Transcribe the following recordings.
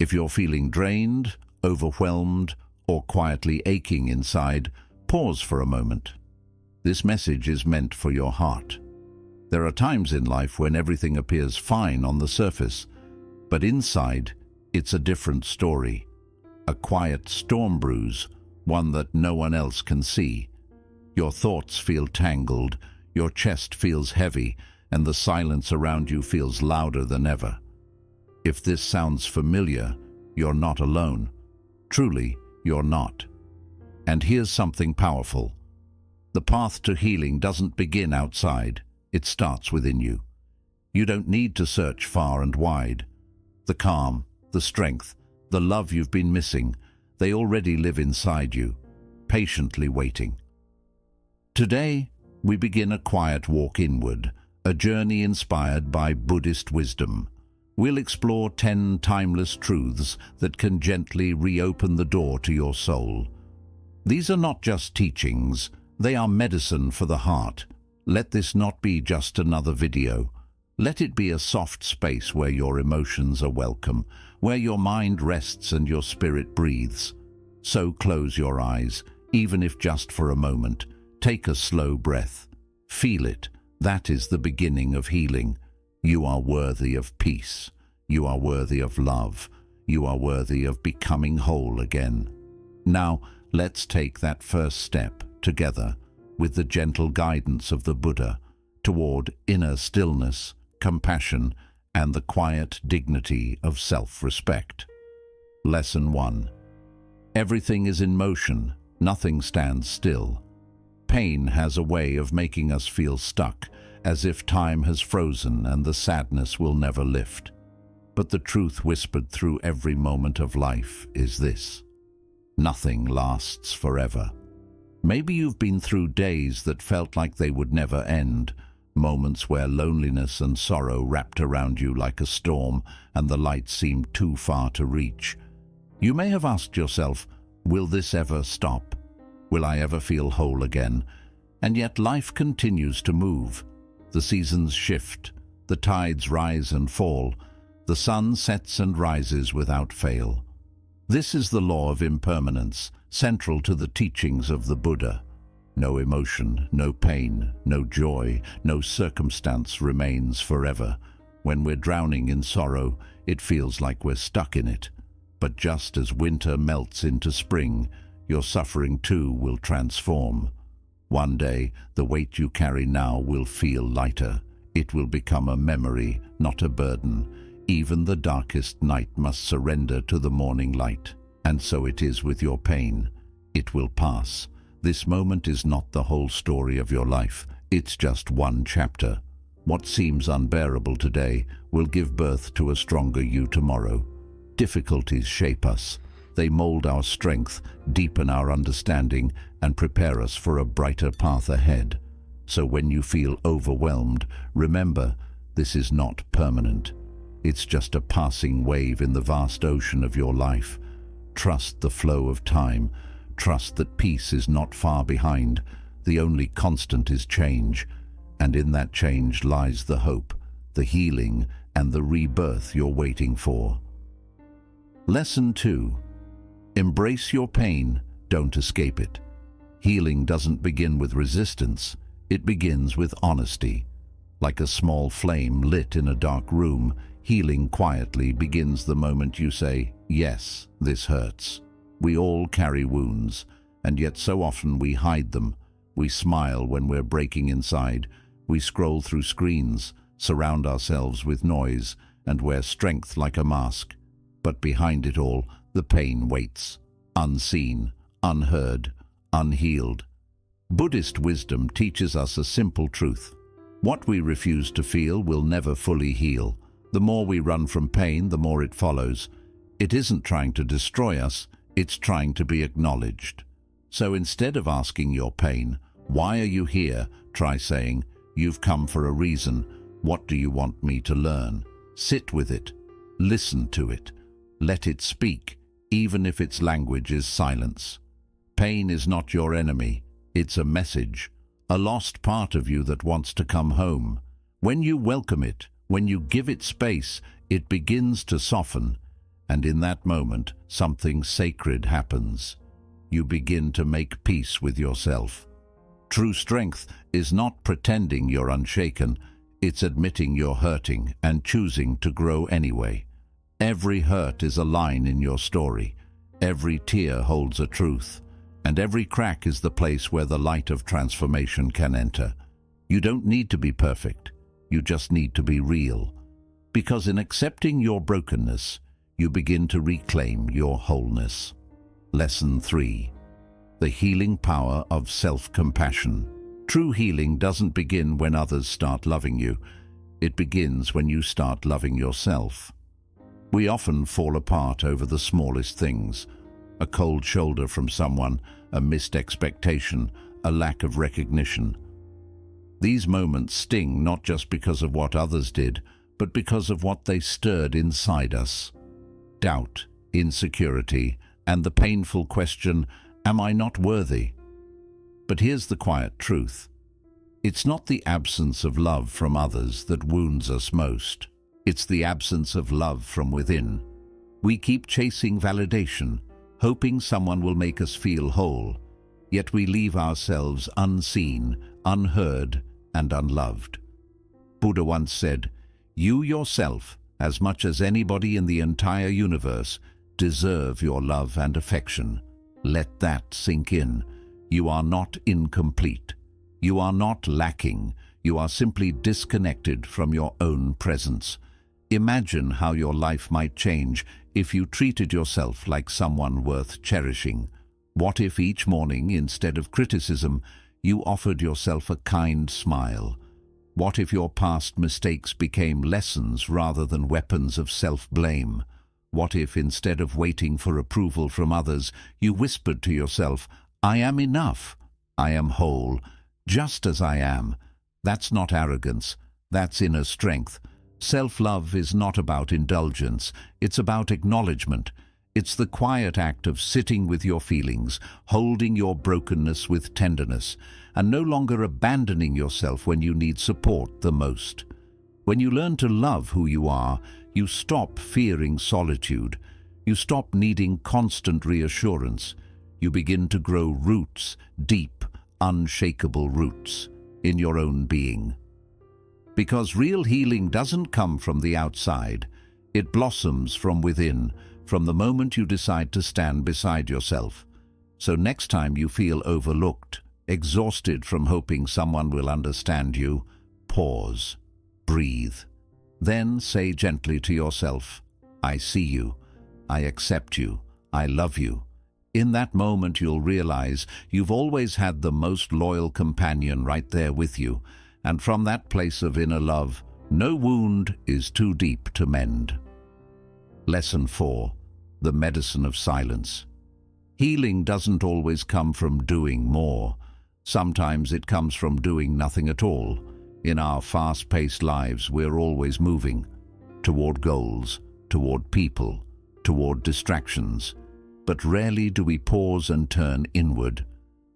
If you're feeling drained, overwhelmed, or quietly aching inside, pause for a moment. This message is meant for your heart. There are times in life when everything appears fine on the surface, but inside, it's a different story. A quiet storm brews, one that no one else can see. Your thoughts feel tangled, your chest feels heavy, and the silence around you feels louder than ever. If this sounds familiar, you're not alone. Truly, you're not. And here's something powerful. The path to healing doesn't begin outside, it starts within you. You don't need to search far and wide. The calm, the strength, the love you've been missing, they already live inside you, patiently waiting. Today, we begin a quiet walk inward, a journey inspired by Buddhist wisdom. We'll explore 10 timeless truths that can gently reopen the door to your soul. These are not just teachings, they are medicine for the heart. Let this not be just another video. Let it be a soft space where your emotions are welcome, where your mind rests and your spirit breathes. So close your eyes, even if just for a moment. Take a slow breath. Feel it. That is the beginning of healing. You are worthy of peace. You are worthy of love. You are worthy of becoming whole again. Now, let's take that first step together with the gentle guidance of the Buddha toward inner stillness, compassion, and the quiet dignity of self-respect. Lesson 1. Everything is in motion, nothing stands still. Pain has a way of making us feel stuck, as if time has frozen and the sadness will never lift. But the truth whispered through every moment of life is this: nothing lasts forever. Maybe you've been through days that felt like they would never end, moments where loneliness and sorrow wrapped around you like a storm and the light seemed too far to reach. You may have asked yourself, will this ever stop? Will I ever feel whole again? And yet life continues to move. The seasons shift, the tides rise and fall, the sun sets and rises without fail. This is the law of impermanence, central to the teachings of the Buddha. No emotion, no pain, no joy, no circumstance remains forever. When we're drowning in sorrow, it feels like we're stuck in it. But just as winter melts into spring, your suffering too will transform. One day, the weight you carry now will feel lighter. It will become a memory, not a burden. Even the darkest night must surrender to the morning light. And so it is with your pain. It will pass. This moment is not the whole story of your life. It's just one chapter. What seems unbearable today will give birth to a stronger you tomorrow. Difficulties shape us. They mold our strength, deepen our understanding, and prepare us for a brighter path ahead. So when you feel overwhelmed, remember, this is not permanent. It's just a passing wave in the vast ocean of your life. Trust the flow of time. Trust that peace is not far behind. The only constant is change, and in that change lies the hope, the healing, and the rebirth you're waiting for. Lesson 2. Embrace your pain, don't escape it. Healing doesn't begin with resistance, it begins with honesty. Like a small flame lit in a dark room, healing quietly begins the moment you say, yes, this hurts. We all carry wounds, and yet so often we hide them. We smile when we're breaking inside. We scroll through screens, surround ourselves with noise, and wear strength like a mask. But behind it all, the pain waits, unseen, unheard, unhealed. Buddhist wisdom teaches us a simple truth. What we refuse to feel will never fully heal. The more we run from pain, the more it follows. It isn't trying to destroy us, it's trying to be acknowledged. So instead of asking your pain, why are you here? Try saying, you've come for a reason. What do you want me to learn? Sit with it. Listen to it. Let it speak, even if its language is silence. Pain is not your enemy. It's a message, a lost part of you that wants to come home. When you welcome it, when you give it space, it begins to soften. And in that moment, something sacred happens. You begin to make peace with yourself. True strength is not pretending you're unshaken, it's admitting you're hurting and choosing to grow anyway. Every hurt is a line in your story. Every tear holds a truth. And every crack is the place where the light of transformation can enter. You don't need to be perfect. You just need to be real. Because in accepting your brokenness, you begin to reclaim your wholeness. Lesson 3. The healing power of self-compassion. True healing doesn't begin when others start loving you. It begins when you start loving yourself. We often fall apart over the smallest things. A cold shoulder from someone, a missed expectation, a lack of recognition. These moments sting not just because of what others did, but because of what they stirred inside us. Doubt, insecurity, and the painful question, am I not worthy? But here's the quiet truth. It's not the absence of love from others that wounds us most. It's the absence of love from within. We keep chasing validation, hoping someone will make us feel whole, yet we leave ourselves unseen, unheard, and unloved. Buddha once said, "You yourself, as much as anybody in the entire universe, deserve your love and affection." Let that sink in. You are not incomplete. You are not lacking. You are simply disconnected from your own presence. Imagine how your life might change if you treated yourself like someone worth cherishing. What if each morning, instead of criticism, you offered yourself a kind smile? What if your past mistakes became lessons rather than weapons of self-blame? What if, instead of waiting for approval from others, you whispered to yourself, "I am enough. I am whole, just as I am." That's not arrogance. That's inner strength. Self-love is not about indulgence. It's about acknowledgement. It's the quiet act of sitting with your feelings, holding your brokenness with tenderness, and no longer abandoning yourself when you need support the most. When you learn to love who you are, you stop fearing solitude. You stop needing constant reassurance. You begin to grow roots, deep, unshakable roots, in your own being. Because real healing doesn't come from the outside. It blossoms from within, from the moment you decide to stand beside yourself. So next time you feel overlooked, exhausted from hoping someone will understand you, pause, breathe. Then say gently to yourself, "I see you, I accept you, I love you." In that moment you'll realize you've always had the most loyal companion right there with you, and from that place of inner love, no wound is too deep to mend. Lesson 4. The medicine of silence. Healing doesn't always come from doing more. Sometimes it comes from doing nothing at all. In our fast-paced lives, we're always moving toward goals, toward people, toward distractions. But rarely do we pause and turn inward.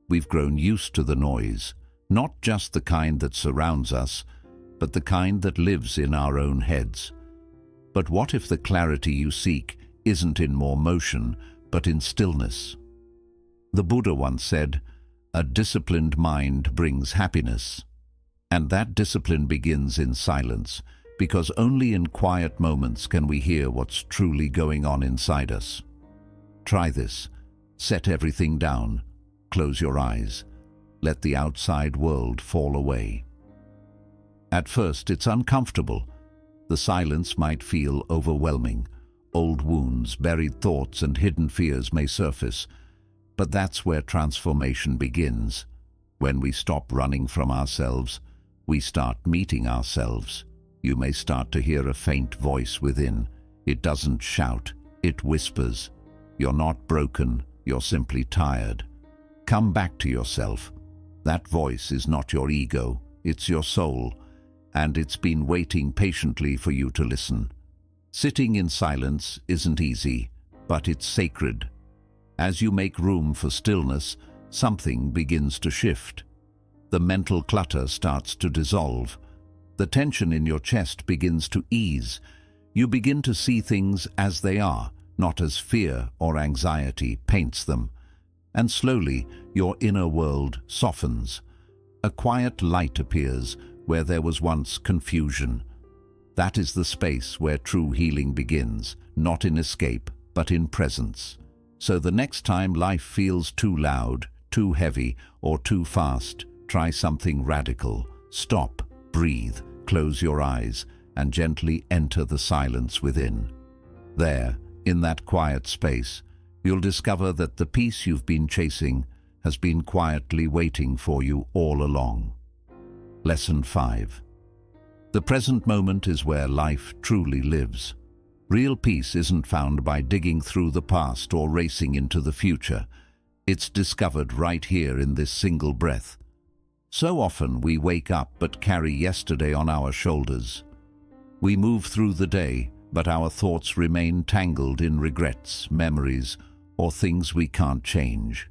We've grown used to the noise, not just the kind that surrounds us, but the kind that lives in our own heads. But what if the clarity you seek isn't in more motion, but in stillness? The Buddha once said, "A disciplined mind brings happiness." And that discipline begins in silence, because only in quiet moments can we hear what's truly going on inside us. Try this. Set everything down. Close your eyes. Let the outside world fall away. At first, it's uncomfortable. The silence might feel overwhelming. Old wounds, buried thoughts, and hidden fears may surface. But that's where transformation begins. When we stop running from ourselves, we start meeting ourselves. You may start to hear a faint voice within. It doesn't shout, it whispers. You're not broken, you're simply tired. Come back to yourself. That voice is not your ego, it's your soul, and it's been waiting patiently for you to listen. Sitting in silence isn't easy, but it's sacred. As you make room for stillness, something begins to shift. The mental clutter starts to dissolve. The tension in your chest begins to ease. You begin to see things as they are, not as fear or anxiety paints them. And slowly, your inner world softens. A quiet light appears where there was once confusion. That is the space where true healing begins, not in escape, but in presence. So the next time life feels too loud, too heavy, or too fast, try something radical. Stop, breathe, close your eyes, and gently enter the silence within. There, in that quiet space, you'll discover that the peace you've been chasing has been quietly waiting for you all along. Lesson 5. The present moment is where life truly lives. Real peace isn't found by digging through the past or racing into the future. It's discovered right here in this single breath. So often we wake up but carry yesterday on our shoulders. We move through the day, but our thoughts remain tangled in regrets, memories, or things we can't change.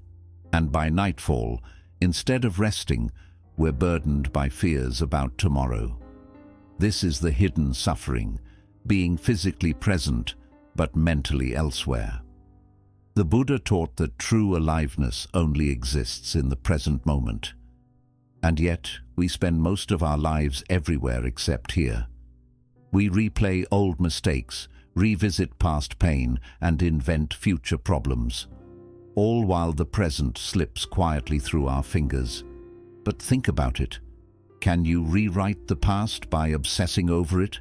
And by nightfall, instead of resting, we're burdened by fears about tomorrow. This is the hidden suffering, being physically present but mentally elsewhere. The Buddha taught that true aliveness only exists in the present moment. And yet, we spend most of our lives everywhere except here. We replay old mistakes, revisit past pain, and invent future problems, all while the present slips quietly through our fingers. But think about it. Can you rewrite the past by obsessing over it?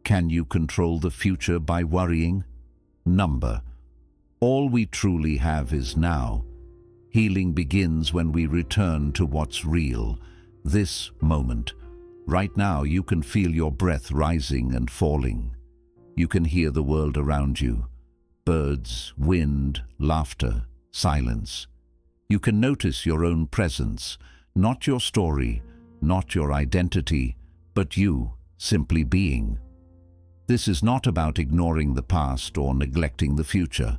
Can you control the future by worrying? Number. All we truly have is now. Healing begins when we return to what's real, this moment. Right now you can feel your breath rising and falling. You can hear the world around you. Birds, wind, laughter, silence. You can notice your own presence, not your story, not your identity, but you, simply being. This is not about ignoring the past or neglecting the future.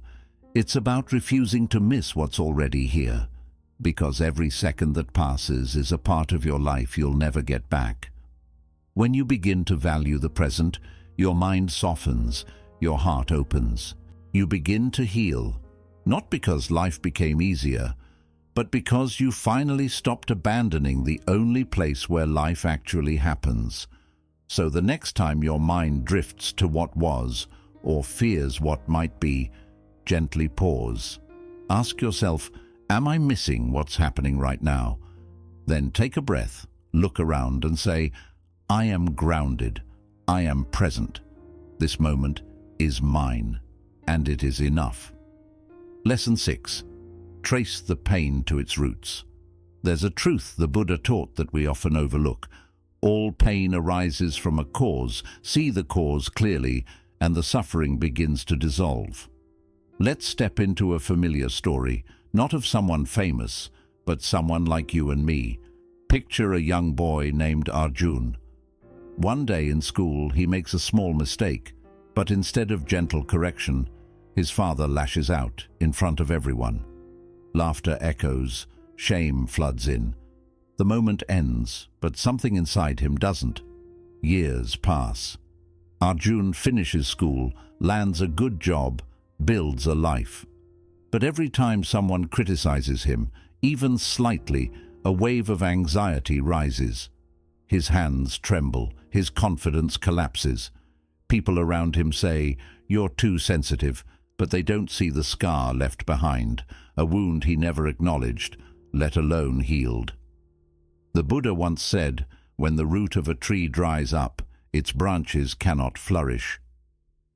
It's about refusing to miss what's already here, because every second that passes is a part of your life you'll never get back. When you begin to value the present, your mind softens, your heart opens. You begin to heal, not because life became easier, but because you finally stopped abandoning the only place where life actually happens. So the next time your mind drifts to what was, or fears what might be, gently pause. Ask yourself, am I missing what's happening right now? Then take a breath, look around and say, I am grounded, I am present. This moment is mine, and it is enough. Lesson 6. Trace the pain to its roots. There's a truth the Buddha taught that we often overlook. All pain arises from a cause. See the cause clearly, and the suffering begins to dissolve. Let's step into a familiar story, not of someone famous, but someone like you and me. Picture a young boy named Arjun. One day in school, he makes a small mistake, but instead of gentle correction, his father lashes out in front of everyone. Laughter echoes, shame floods in. The moment ends, but something inside him doesn't. Years pass. Arjun finishes school, lands a good job, builds a life. But every time someone criticizes him, even slightly, a wave of anxiety rises. His hands tremble, his confidence collapses. People around him say, "You're too sensitive," but they don't see the scar left behind, a wound he never acknowledged, let alone healed. The Buddha once said, when the root of a tree dries up, its branches cannot flourish.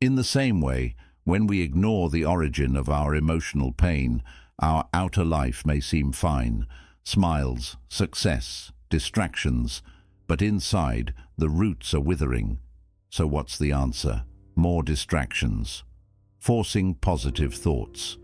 In the same way, when we ignore the origin of our emotional pain, our outer life may seem fine, smiles, success, distractions, but inside, the roots are withering. So what's the answer? More distractions. Forcing positive thoughts.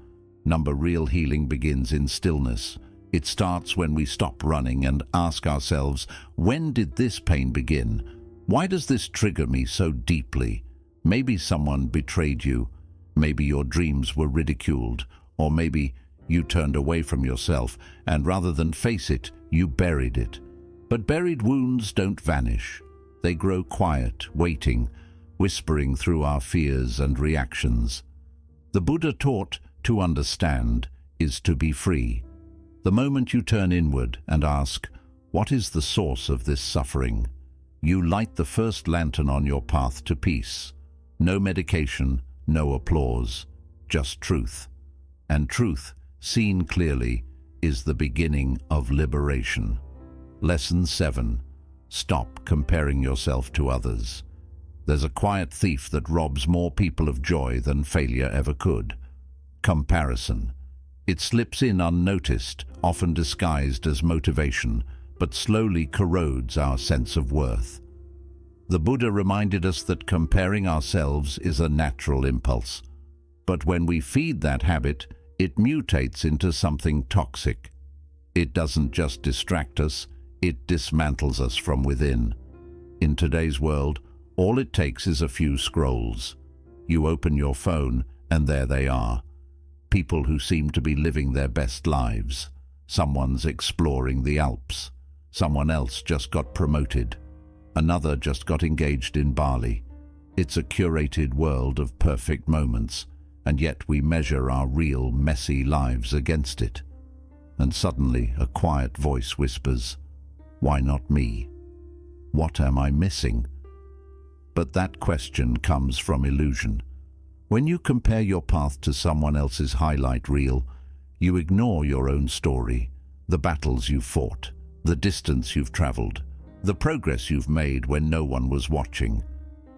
Real healing begins in stillness. It starts when we stop running and ask ourselves, when did this pain begin? Why does this trigger me so deeply? Maybe someone betrayed you. Maybe your dreams were ridiculed. Or maybe you turned away from yourself, and rather than face it, you buried it. But buried wounds don't vanish. They grow quiet, waiting, whispering through our fears and reactions. The Buddha taught to understand is to be free. The moment you turn inward and ask, what is the source of this suffering? You light the first lantern on your path to peace. No medication, no applause, just truth. And truth, seen clearly, is the beginning of liberation. Lesson 7. Stop comparing yourself to others. There's a quiet thief that robs more people of joy than failure ever could. Comparison. It slips in unnoticed, often disguised as motivation, but slowly corrodes our sense of worth. The Buddha reminded us that comparing ourselves is a natural impulse. But when we feed that habit, it mutates into something toxic. It doesn't just distract us, it dismantles us from within. In today's world, all it takes is a few scrolls. You open your phone, and there they are. People who seem to be living their best lives. Someone's exploring the Alps. Someone else just got promoted. Another just got engaged in Bali. It's a curated world of perfect moments, and yet we measure our real, messy lives against it. And suddenly a quiet voice whispers, "Why not me? What am I missing?" But that question comes from illusion. When you compare your path to someone else's highlight reel, you ignore your own story, the battles you've fought, the distance you've traveled, the progress you've made when no one was watching.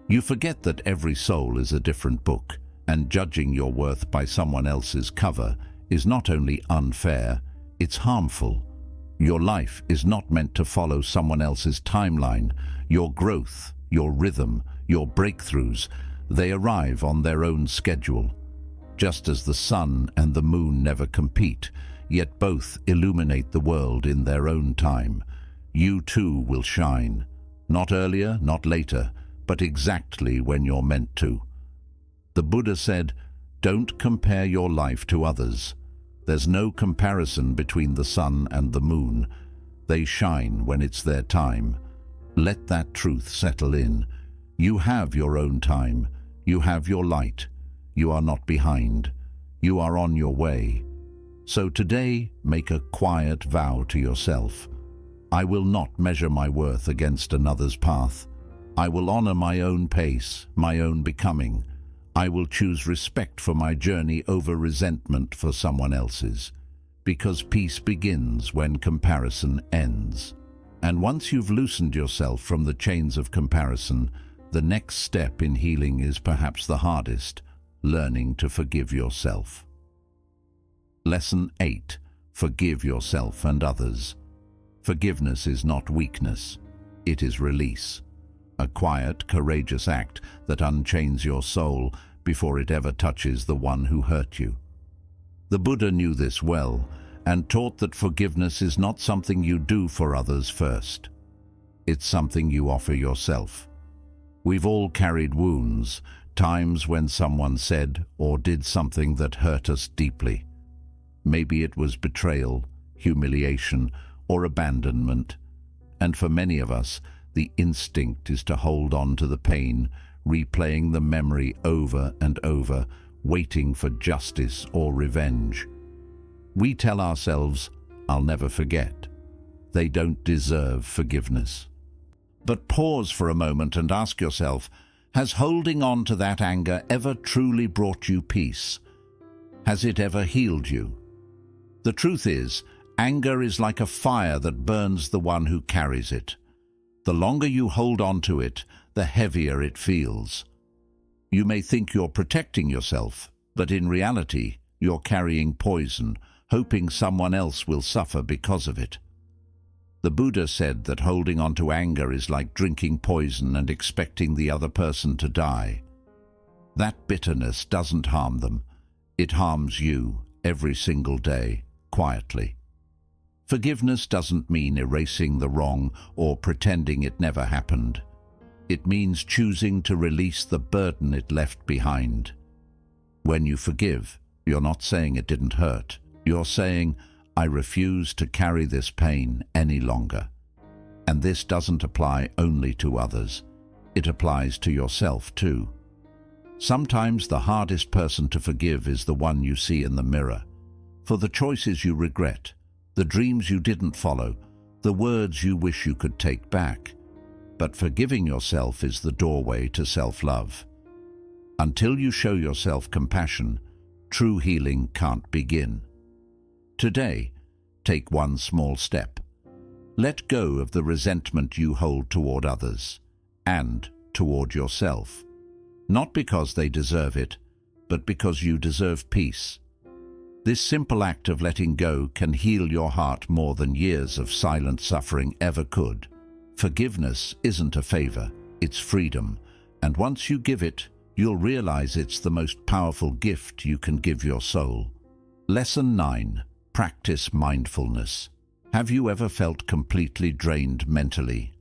You forget that every soul is a different book, and judging your worth by someone else's cover is not only unfair, it's harmful. Your life is not meant to follow someone else's timeline. Your growth, your rhythm, your breakthroughs, they arrive on their own schedule. Just as the sun and the moon never compete, yet both illuminate the world in their own time, you too will shine. Not earlier, not later, but exactly when you're meant to. The Buddha said, "Don't compare your life to others." There's no comparison between the sun and the moon. They shine when it's their time. Let that truth settle in. You have your own time. You have your light. You are not behind. You are on your way. So today, make a quiet vow to yourself. I will not measure my worth against another's path. I will honor my own pace, my own becoming. I will choose respect for my journey over resentment for someone else's. Because peace begins when comparison ends. And once you've loosened yourself from the chains of comparison, the next step in healing is perhaps the hardest, learning to forgive yourself. Lesson 8. Forgive yourself and others. Forgiveness is not weakness. It is release. A quiet, courageous act that unchains your soul before it ever touches the one who hurt you. The Buddha knew this well and taught that forgiveness is not something you do for others first. It's something you offer yourself. We've all carried wounds, times when someone said or did something that hurt us deeply. Maybe it was betrayal, humiliation, or abandonment. And for many of us, the instinct is to hold on to the pain, replaying the memory over and over, waiting for justice or revenge. We tell ourselves, "I'll never forget." They don't deserve forgiveness. But pause for a moment and ask yourself, has holding on to that anger ever truly brought you peace? Has it ever healed you? The truth is, anger is like a fire that burns the one who carries it. The longer you hold on to it, the heavier it feels. You may think you're protecting yourself, but in reality, you're carrying poison, hoping someone else will suffer because of it. The Buddha said that holding on to anger is like drinking poison and expecting the other person to die. That bitterness doesn't harm them. It harms you every single day, quietly. Forgiveness doesn't mean erasing the wrong or pretending it never happened. It means choosing to release the burden it left behind. When you forgive, you're not saying it didn't hurt. You're saying, "I refuse to carry this pain any longer." And this doesn't apply only to others. It applies to yourself too. Sometimes the hardest person to forgive is the one you see in the mirror. For the choices you regret, the dreams you didn't follow, the words you wish you could take back. But forgiving yourself is the doorway to self-love. Until you show yourself compassion, true healing can't begin. Today, take one small step. Let go of the resentment you hold toward others and toward yourself. Not because they deserve it, but because you deserve peace. This simple act of letting go can heal your heart more than years of silent suffering ever could. Forgiveness isn't a favor, it's freedom, and once you give it, you'll realize it's the most powerful gift you can give your soul. Lesson 9. Practice mindfulness. Have you ever felt completely drained mentally?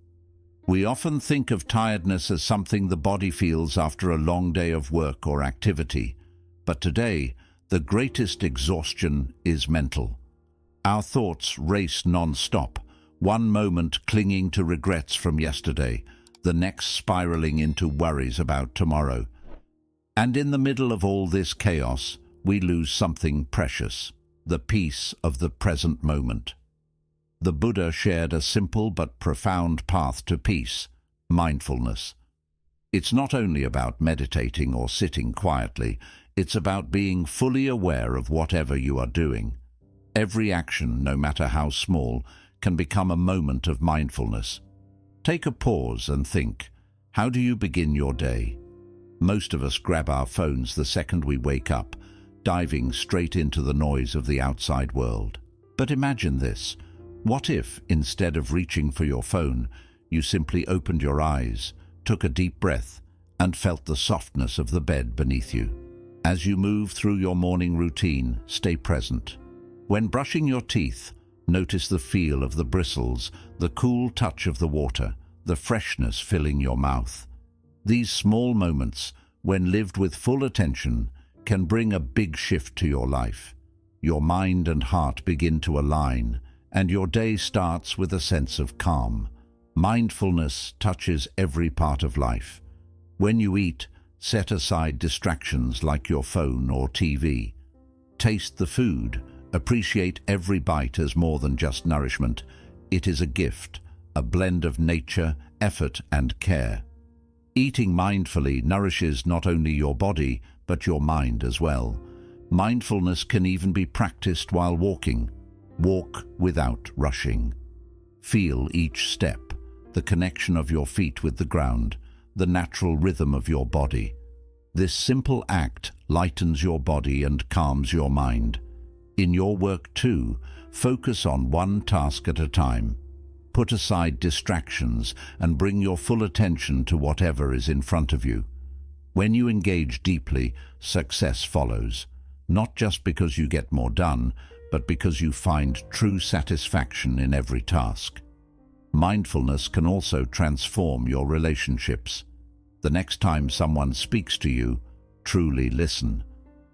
We often think of tiredness as something the body feels after a long day of work or activity, but today, the greatest exhaustion is mental. Our thoughts race non-stop, one moment clinging to regrets from yesterday, the next spiraling into worries about tomorrow. And in the middle of all this chaos, we lose something precious, the peace of the present moment. The Buddha shared a simple but profound path to peace, mindfulness. It's not only about meditating or sitting quietly, it's about being fully aware of whatever you are doing. Every action, no matter how small, can become a moment of mindfulness. Take a pause and think, how do you begin your day? Most of us grab our phones the second we wake up, diving straight into the noise of the outside world. But imagine this. What if, instead of reaching for your phone, you simply opened your eyes, took a deep breath, and felt the softness of the bed beneath you? As you move through your morning routine, stay present. When brushing your teeth, notice the feel of the bristles, the cool touch of the water, the freshness filling your mouth. These small moments, when lived with full attention, can bring a big shift to your life. Your mind and heart begin to align, and your day starts with a sense of calm. Mindfulness touches every part of life. When you eat, set aside distractions like your phone or TV. Taste the food. Appreciate every bite as more than just nourishment. It is a gift, a blend of nature, effort, and care. Eating mindfully nourishes not only your body, but your mind as well. Mindfulness can even be practiced while walking. Walk without rushing. Feel each step, the connection of your feet with the ground, the natural rhythm of your body. This simple act lightens your body and calms your mind. In your work too, focus on one task at a time. Put aside distractions and bring your full attention to whatever is in front of you. When you engage deeply, success follows, not just because you get more done, but because you find true satisfaction in every task. Mindfulness can also transform your relationships. The next time someone speaks to you, truly listen.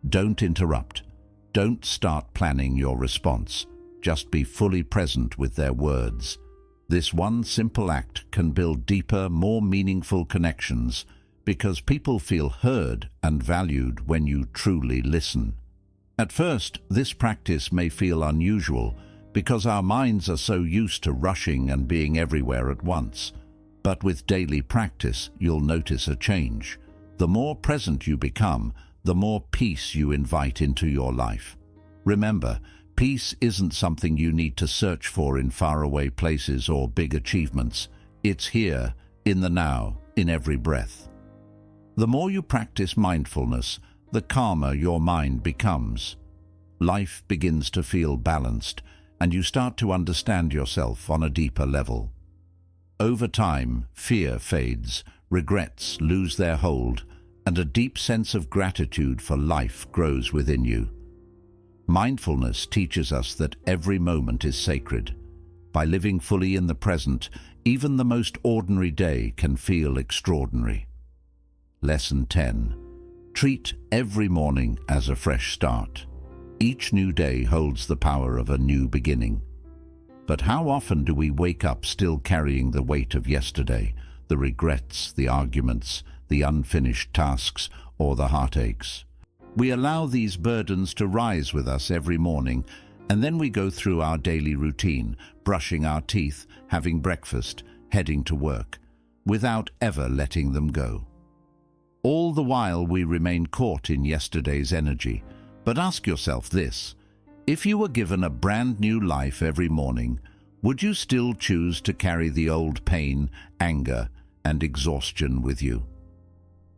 Don't interrupt. Don't start planning your response. Just be fully present with their words. This one simple act can build deeper, more meaningful connections because people feel heard and valued when you truly listen. At first, this practice may feel unusual because our minds are so used to rushing and being everywhere at once. But with daily practice, you'll notice a change. The more present you become, the more peace you invite into your life. Remember, peace isn't something you need to search for in faraway places or big achievements. It's here, in the now, in every breath. The more you practice mindfulness, the calmer your mind becomes. Life begins to feel balanced, and you start to understand yourself on a deeper level. Over time, fear fades, regrets lose their hold, and a deep sense of gratitude for life grows within you. Mindfulness teaches us that every moment is sacred. By living fully in the present, even the most ordinary day can feel extraordinary. Lesson 10. Treat every morning as a fresh start. Each new day holds the power of a new beginning. But how often do we wake up still carrying the weight of yesterday, the regrets, the arguments, the unfinished tasks, or the heartaches. We allow these burdens to rise with us every morning, and then we go through our daily routine, brushing our teeth, having breakfast, heading to work, without ever letting them go. All the while we remain caught in yesterday's energy. But ask yourself this: if you were given a brand new life every morning, would you still choose to carry the old pain, anger, and exhaustion with you?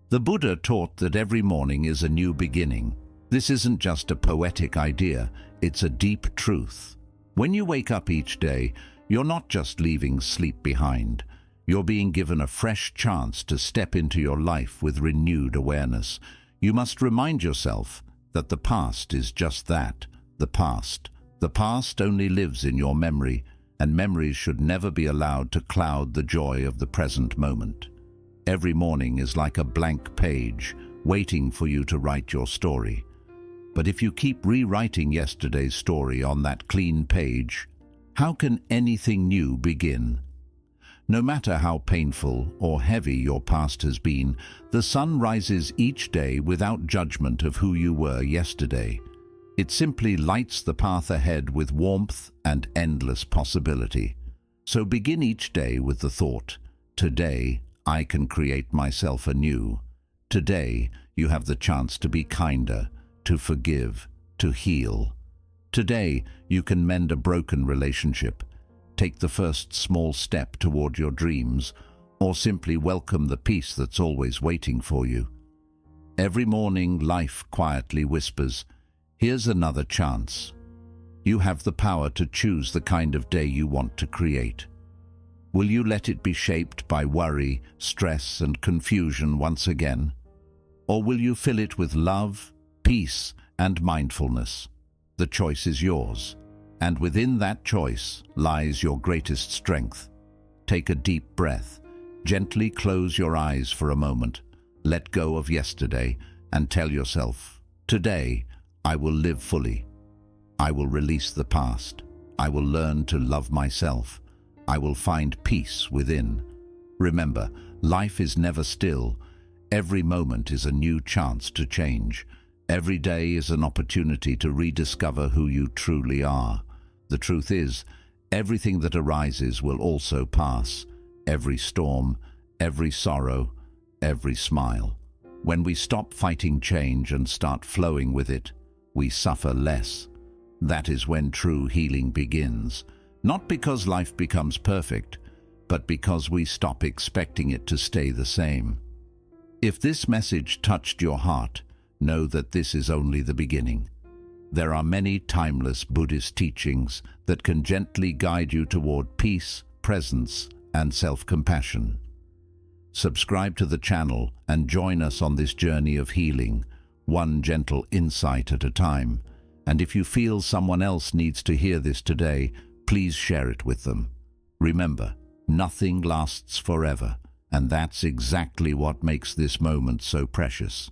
The Buddha taught that every morning is a new beginning. This isn't just a poetic idea, it's a deep truth. When you wake up each day, you're not just leaving sleep behind. You're being given a fresh chance to step into your life with renewed awareness. You must remind yourself that the past is just that, the past. The past only lives in your memory, and memories should never be allowed to cloud the joy of the present moment. Every morning is like a blank page, waiting for you to write your story. But if you keep rewriting yesterday's story on that clean page, how can anything new begin? No matter how painful or heavy your past has been, the sun rises each day without judgment of who you were yesterday. It simply lights the path ahead with warmth and endless possibility. So begin each day with the thought, today I can create myself anew. Today you have the chance to be kinder, to forgive, to heal. Today you can mend a broken relationship, take the first small step toward your dreams, or simply welcome the peace that's always waiting for you. Every morning, life quietly whispers, here's another chance. You have the power to choose the kind of day you want to create. Will you let it be shaped by worry, stress, and confusion once again? Or will you fill it with love, peace, and mindfulness? The choice is yours. And within that choice lies your greatest strength. Take a deep breath. Gently close your eyes for a moment. Let go of yesterday and tell yourself, today I will live fully. I will release the past. I will learn to love myself. I will find peace within. Remember, life is never still. Every moment is a new chance to change. Every day is an opportunity to rediscover who you truly are. The truth is, everything that arises will also pass. Every storm, every sorrow, every smile. When we stop fighting change and start flowing with it, we suffer less. That is when true healing begins. Not because life becomes perfect, but because we stop expecting it to stay the same. If this message touched your heart, know that this is only the beginning. There are many timeless Buddhist teachings that can gently guide you toward peace, presence, and self-compassion. Subscribe to the channel and join us on this journey of healing, one gentle insight at a time. And if you feel someone else needs to hear this today, please share it with them. Remember, nothing lasts forever, and that's exactly what makes this moment so precious.